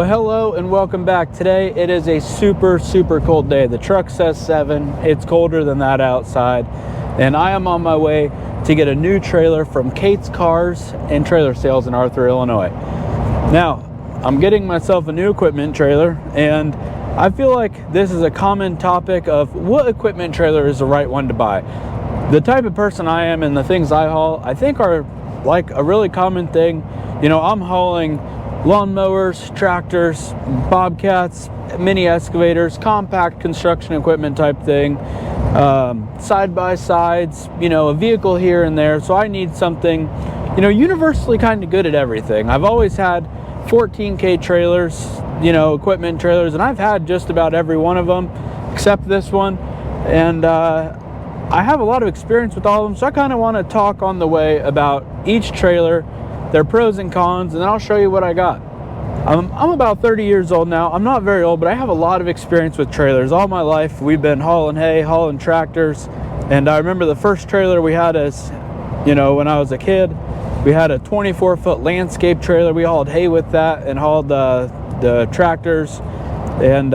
Well, hello and welcome back. Today it is a super cold day. The truck says 7. It's colder than that outside, and I am on my way to get a new trailer from Kate's Cars and Trailer Sales in Arthur, Illinois. Now, I'm getting myself a new equipment trailer, and I feel like this is a common topic of what equipment trailer is the right one to buy. The type of person I am and the things I haul, I think are like a really common thing. You know, I'm hauling lawnmowers, tractors, bobcats, mini excavators, compact construction equipment type thing, side-by-sides, you know, a vehicle here and there. So I need something, you know, universally kind of good at everything. I've always had 14K trailers, you know, equipment trailers, and I've had just about every one of them except this one. And I have a lot of experience with all of them, so I kind of want to talk on the way about each trailer, their pros and cons, and then I'll show you what I got. I'm about 30 years old now. I'm not very old, but I have a lot of experience with trailers. All my life we've been hauling hay, hauling tractors, and I remember the first trailer we had as, you know, when I was a kid, we had a 24-foot landscape trailer. We hauled hay with that and hauled the tractors, and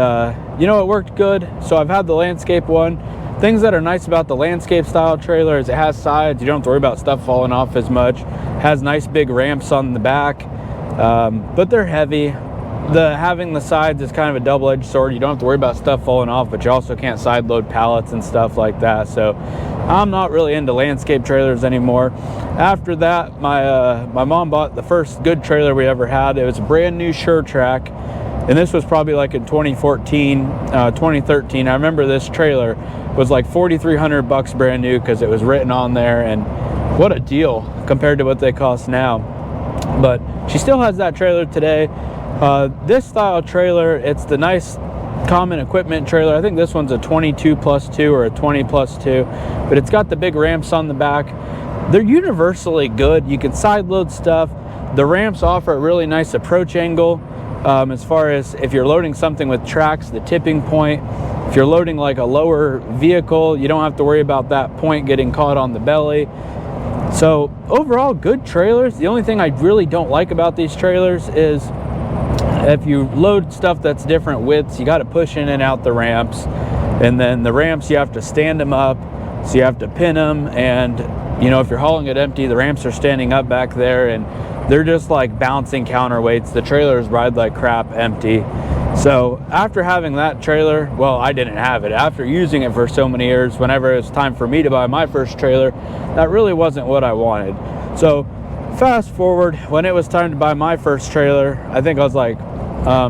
you know, it worked good. So I've had the landscape one. Things that are nice about the landscape style trailer is it has sides. You don't have to worry about stuff falling off as much. Has nice big ramps on the back, but they're heavy. Having the sides is kind of a double-edged sword. You don't have to worry about stuff falling off, but you also can't side load pallets and stuff like that. So I'm not really into landscape trailers anymore. After that, my mom bought the first good trailer we ever had. It was a brand new SureTrack, and this was probably like in 2014, 2013. I remember this trailer was like $4,300 brand new because it was written on there, and what a deal compared to what they cost now. But she still has that trailer today. This style trailer, it's the nice common equipment trailer. I think this one's a 22+2 or a 20+2, but it's got the big ramps on the back. They're universally good. You can side load stuff. The ramps offer a really nice approach angle. As far as if you're loading something with tracks, the tipping point. If you're loading like a lower vehicle, you don't have to worry about that point getting caught on the belly. So overall, good trailers. The only thing I really don't like about these trailers is if you load stuff that's different widths, you got to push in and out the ramps, and then the ramps you have to stand them up, so you have to pin them, and you know, if you're hauling it empty, the ramps are standing up back there, and they're just like bouncing counterweights. The trailers ride like crap empty. So after having that trailer, well, I didn't have it. After using it for so many years, whenever it was time for me to buy my first trailer, that really wasn't what I wanted. So fast forward, when it was time to buy my first trailer, I think I was like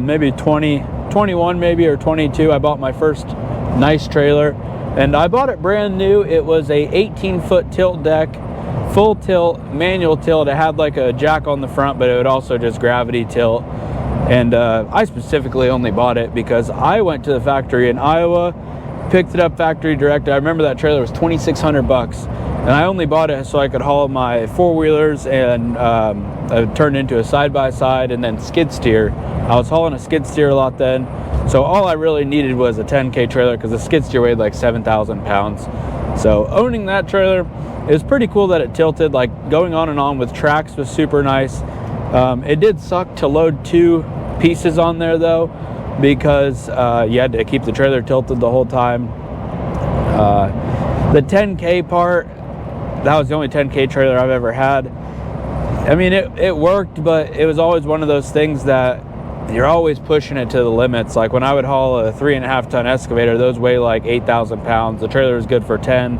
maybe 21 maybe, or 22. I bought my first nice trailer, and I bought it brand new. It was a 18-foot tilt deck, full tilt, manual tilt. It had like a jack on the front, but it would also just gravity tilt. And I specifically only bought it because I went to the factory in Iowa, picked it up factory direct. I remember that trailer was $2,600, and I only bought it so I could haul my four-wheelers and turn into a side-by-side and then skid steer. I was hauling a skid steer a lot then, so all I really needed was a 10K trailer because the skid steer weighed like 7,000 pounds. So owning that trailer, it was pretty cool that it tilted. Like going on and on with tracks was super nice. It did suck to load 2 pieces on there though, because you had to keep the trailer tilted the whole time. The 10K part, that was the only 10K trailer I've ever had. I mean, it worked, but it was always one of those things that you're always pushing it to the limits. Like when I would haul a 3.5 ton excavator, those weigh like 8,000 pounds. The trailer is good for 10.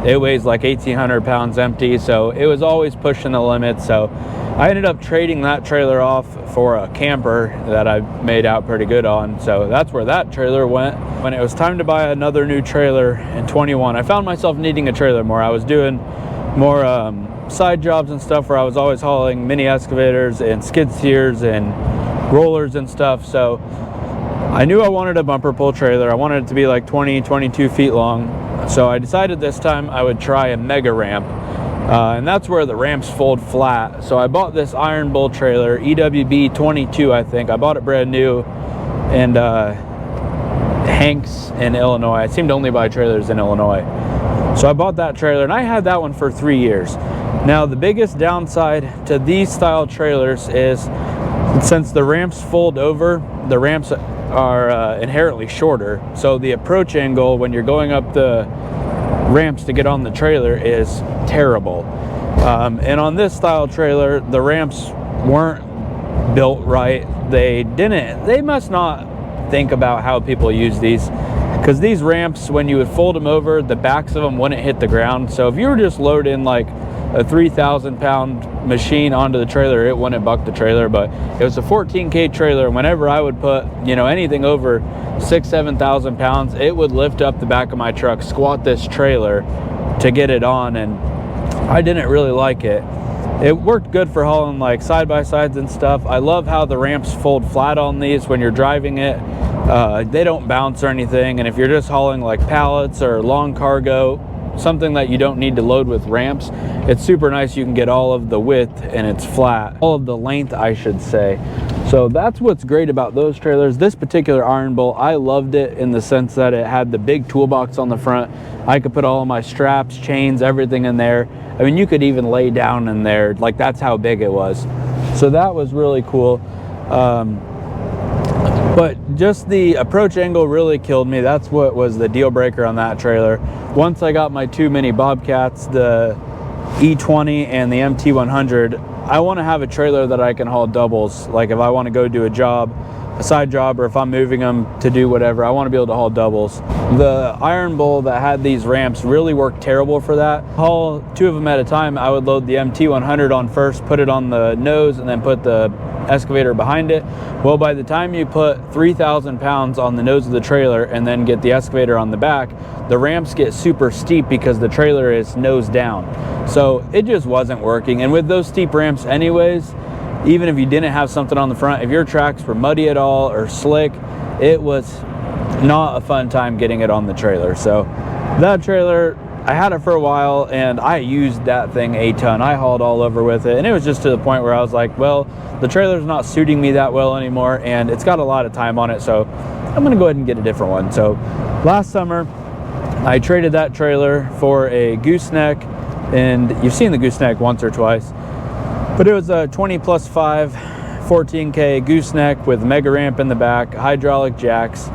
It weighs like 1,800 pounds empty, so it was always pushing the limits. So I ended up trading that trailer off for a camper that I made out pretty good on. So that's where that trailer went. When it was time to buy another new trailer in 21, I found myself needing a trailer more. I was doing more side jobs and stuff where I was always hauling mini excavators and skid steers and rollers and stuff. So I knew I wanted a bumper pull trailer. I wanted it to be like 22 feet long. So I decided this time I would try a mega ramp. And that's where the ramps fold flat. So I bought this Iron Bull trailer, EWB 22, I think. I bought it brand new, and Hanks in Illinois. I seem to only buy trailers in Illinois. So I bought that trailer, and I had that one for 3 years. Now, the biggest downside to these style trailers is Since the ramps fold over, the ramps are inherently shorter, so the approach angle when you're going up the ramps to get on the trailer is terrible. And on this style trailer, the ramps weren't built right. They must not think about how people use these, because these ramps, when you would fold them over, the backs of them wouldn't hit the ground. So if you were just loading like a 3,000 pound machine onto the trailer, it wouldn't buck the trailer. But it was a 14K trailer, and whenever I would put, you know, anything over 6,000-7,000 pounds, it would lift up the back of my truck, squat this trailer to get it on, and I didn't really like it. It worked good for hauling like side-by-sides and stuff. I love how the ramps fold flat on these when you're driving it. They don't bounce or anything, and if you're just hauling like pallets or long cargo, something that you don't need to load with ramps, it's super nice. You can get all of the width and it's flat, all of the length, I should say. So that's what's great about those trailers. This particular Iron Bull, I loved it in the sense that it had the big toolbox on the front. I could put all of my straps, chains, everything in there. I mean, you could even lay down in there, like that's how big it was. So that was really cool. But just the approach angle really killed me. That's what was the deal breaker on that trailer. Once I got my two mini Bobcats, the E20 and the MT100, I want to have a trailer that I can haul doubles. Like if I want to go do a job, a side job, or if I'm moving them to do whatever, I want to be able to haul doubles. The Iron Bull that had these ramps really worked terrible for that. Haul two of them at a time. I would load the MT100 on first, put it on the nose, and then put the excavator behind it. Well, by the time you put 3,000 pounds on the nose of the trailer and then get the excavator on the back, the ramps get super steep because the trailer is nose down. So it just wasn't working. And with those steep ramps anyways, even if you didn't have something on the front, if your tracks were muddy at all or slick, it was not a fun time getting it on the trailer. So that trailer, I had it for a while and I used that thing a ton. I hauled all over with it, and it was just to the point where I was like, well, the trailer's not suiting me that well anymore and it's got a lot of time on it, so I'm gonna go ahead and get a different one. So last summer I traded that trailer for a gooseneck, and you've seen the gooseneck once or twice, but it was a 20+5 14K gooseneck with mega ramp in the back, hydraulic jacks,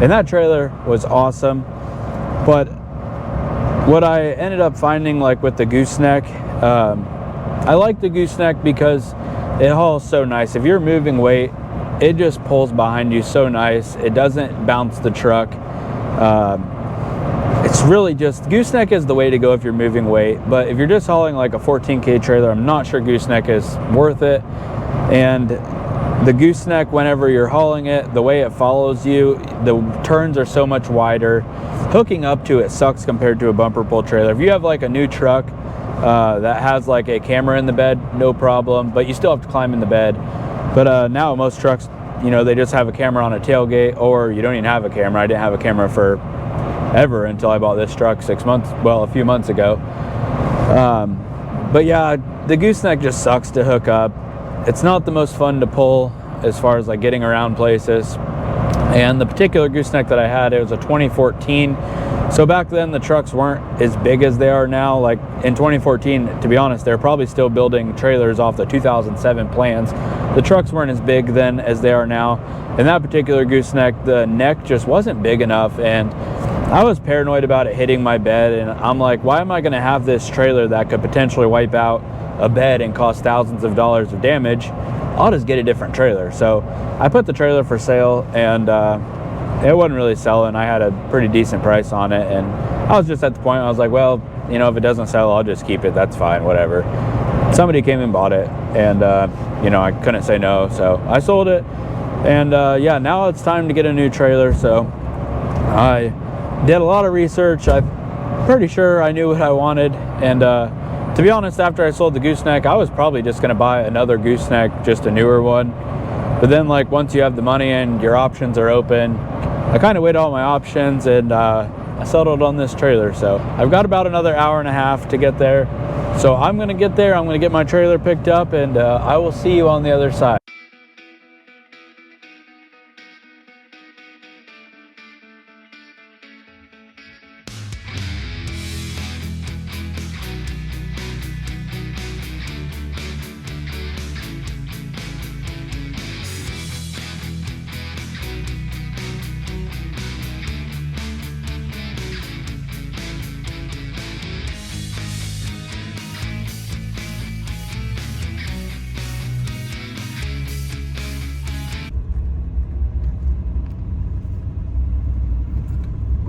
and that trailer was awesome. But what I ended up finding, like with the gooseneck, I like the gooseneck because it hauls so nice. If you're moving weight, it just pulls behind you so nice. It doesn't bounce the truck. It's really just, gooseneck is the way to go if you're moving weight. But if you're just hauling like a 14K trailer, I'm not sure gooseneck is worth it. And the gooseneck, whenever you're hauling it, the way it follows you, the turns are so much wider. Hooking up to it sucks compared to a bumper pull trailer. If you have like a new truck that has like a camera in the bed, no problem, but you still have to climb in the bed. But now most trucks, you know, they just have a camera on a tailgate, or you don't even have a camera. I didn't have a camera for ever until I bought this truck a few months ago. But yeah, the gooseneck just sucks to hook up. It's not the most fun to pull as far as like getting around places. And the particular gooseneck that I had, it was a 2014. So back then the trucks weren't as big as they are now. Like in 2014, to be honest, they're probably still building trailers off the 2007 plans. The trucks weren't as big then as they are now. In that particular gooseneck, the neck just wasn't big enough, and I was paranoid about it hitting my bed. And I'm like, why am I going to have this trailer that could potentially wipe out a bed and cost thousands of dollars of damage? I'll just get a different trailer. So I put the trailer for sale, and it wasn't really selling. I had a pretty decent price on it, and I was just at the point I was like, well, you know, if it doesn't sell, I'll just keep it. That's fine, whatever. Somebody came and bought it, and you know, I couldn't say no, so I sold it. And yeah, now it's time to get a new trailer. So I did a lot of research. I'm pretty sure I knew what I wanted, and to be honest, after I sold the gooseneck, I was probably just going to buy another gooseneck, just a newer one. But then, like, once you have the money and your options are open, I kind of weighed all my options, and I settled on this trailer. So I've got about another hour and a half to get there. So I'm going to get there. I'm going to get my trailer picked up, and I will see you on the other side.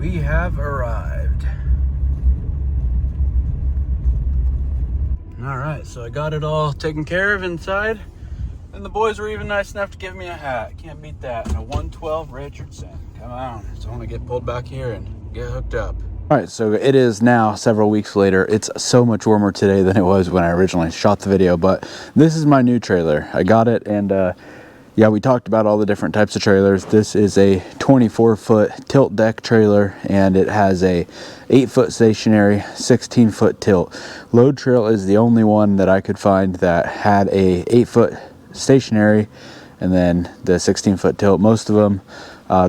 we have arrived. All right, so I got it all taken care of inside, and the boys were even nice enough to give me a hat. Can't beat that. And a 112 Richardson. Come on. So I want to get pulled back here and get hooked up. All right, so it is now several weeks later. It's so much warmer today than it was when I originally shot the video, but this is my new trailer. I got it, and yeah, we talked about all the different types of trailers. This is a 24-foot tilt deck trailer, and it has a 8-foot stationary, 16-foot tilt. Load Trail is the only one that I could find that had a 8-foot stationary and then the 16-foot tilt. Most of them,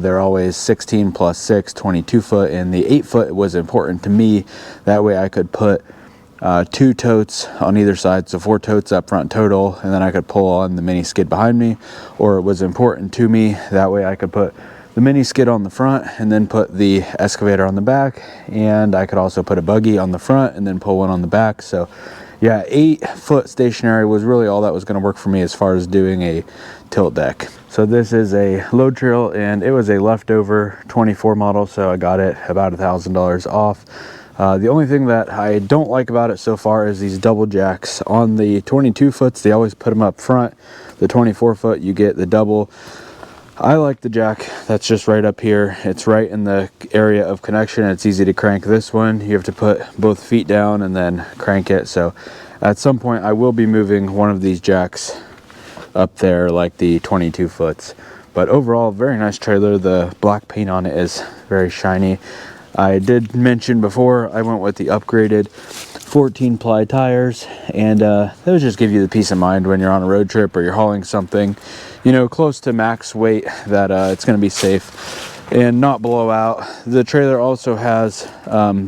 they're always 16 plus 6, 22-foot, and the 8-foot was important to me. That way I could put 2 totes on either side, so 4 totes up front total, and then I could pull on the mini skid behind me. Or it was important to me, that way I could put the mini skid on the front and then put the excavator on the back, and I could also put a buggy on the front and then pull one on the back. So yeah, 8-foot stationary was really all that was going to work for me as far as doing a tilt deck. So this is a Load Trail, and it was a leftover 24 model, so I got it about $1,000 off. The only thing that I don't like about it so far is these double jacks. On the 22 foots, they always put them up front. The 24 foot, you get the double. I like the jack that's just right up here. It's right in the area of connection. It's easy to crank. This one, you have to put both feet down and then crank it. So at some point, I will be moving one of these jacks up there like the 22 foots. But overall, very nice trailer. The black paint on it is very shiny. I did mention before I went with the upgraded 14 ply tires, and those just give you the peace of mind when you're on a road trip or you're hauling something, you know, close to max weight, that it's going to be safe and not blow out. The trailer also has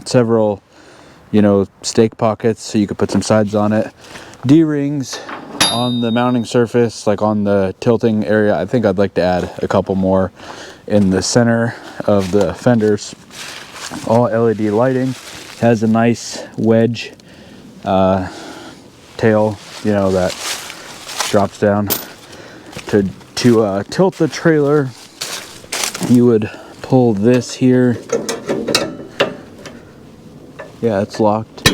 several, you know, stake pockets, so you could put some sides on it. D-rings on the mounting surface, like on the tilting area. I think I'd like to add a couple more in the center of the fenders. All LED lighting. Has a nice wedge tail, you know, that drops down. To tilt the trailer, you would pull this here. Yeah, it's locked.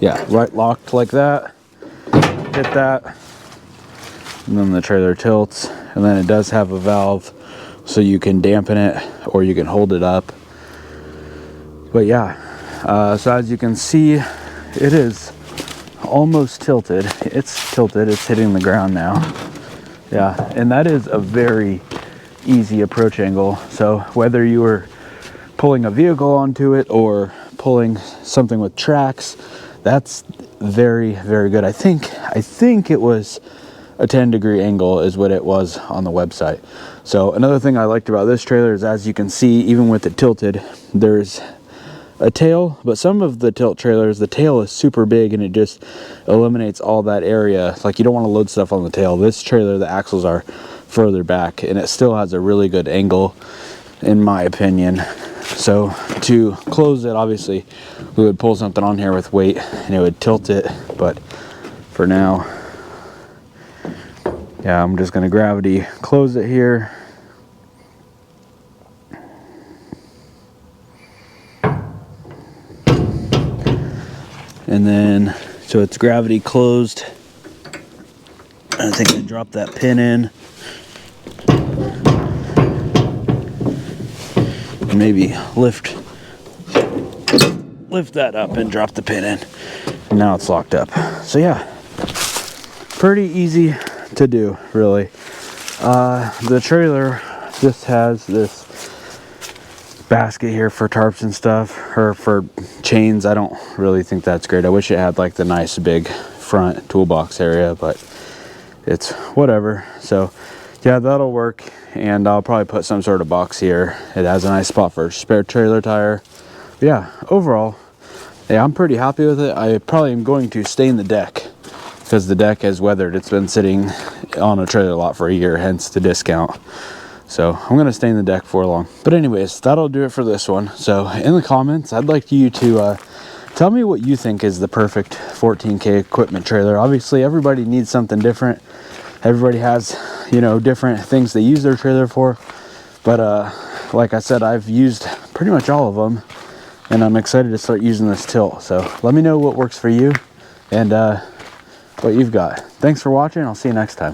Yeah, right, locked like that. Hit that, and then the trailer tilts, and then it does have a valve so you can dampen it or you can hold it up. But yeah, so as you can see, it is almost tilted. It's tilted, it's hitting the ground now. Yeah, and that is a very easy approach angle. So whether you were pulling a vehicle onto it or pulling something with tracks, that's very, very good. I think it was a 10-degree angle is what it was on the website. So another thing I liked about this trailer is, as you can see, even with it tilted, there's a tail, but some of the tilt trailers, the tail is super big and it just eliminates all that area. Like, you don't want to load stuff on the tail. This trailer, the axles are further back and it still has a really good angle, in my opinion. So to close it, obviously we would pull something on here with weight and it would tilt it, but for now, yeah, I'm just going to gravity close it here. And then, so it's gravity closed. I think I dropped that pin in. And maybe lift that up and drop the pin in. And now it's locked up. So yeah, pretty easy to do, really. The trailer just has this basket here for tarps and stuff, or for chains. I don't really think that's great. I wish it had like the nice big front toolbox area, but it's whatever. So yeah, that'll work, and I'll probably put some sort of box here. It has a nice spot for a spare trailer tire. But yeah, overall, yeah, I'm pretty happy with it. I probably am going to stain the deck because the deck has weathered. It's been sitting on a trailer lot for a year, hence the discount. So I'm going to stain the deck for long. But anyways, that'll do it for this one. So in the comments, I'd like you to tell me what you think is the perfect 14K equipment trailer. Obviously, everybody needs something different. Everybody has, you know, different things they use their trailer for. But like I said, I've used pretty much all of them, and I'm excited to start using this tilt. So let me know what works for you and what you've got. Thanks for watching. I'll see you next time.